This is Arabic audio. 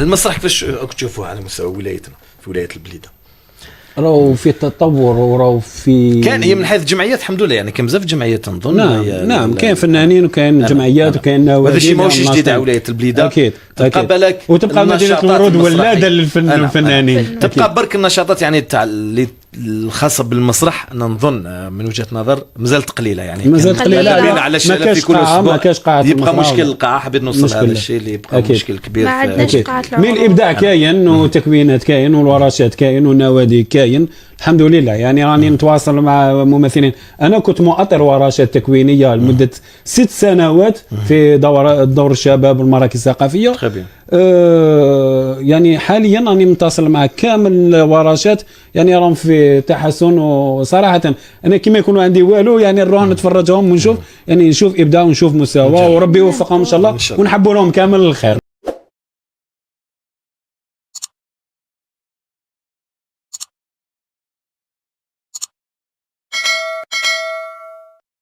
المسرح كيفاش تشوفوه على مستوى ولايتنا في ولايه البليده؟ راهو في تطور وراهو في كان هي من حيث الجمعيات الحمد لله يعني كاين بزاف جمعيات نظن. نعم كاين فنانين وكاين جمعيات وكاين نوادي. هذا الشيء ماهوش جديد على ولايه البليده. اكيد تبقى بالك وتبقى مدينه الورود ولاده للفنانين. تبقى برك النشاطات يعني تاع اللي الخاصه بالمسرح نظن من وجهه نظر مازالت قليله يعني مازالت قليله على في كل ما كاش قاعه يبقى مشكل القاعه. حبيت نوصل هذا الشيء اللي يبقى مشكل كبير. ما عندناش قاعه من الابداع كاين وتكوينات كاين والورشات كاين والنوادي كاين الحمد لله. يعني راني نتواصل مع ممثلين. انا كنت مؤطر ورشات تكوينيه لمده 6 سنوات في دور الشباب والمراكز الثقافيه. يعني حاليا راني متصل مع كامل الورشات يعني راهم في تحسن. وصراحه انا كما يكونوا عندي والو يعني نروح نتفرجهم ونشوف يعني نشوف ابداع ونشوف مستوى وربي يوفقهم ان شاء الله ونحبوا لهم كامل الخير.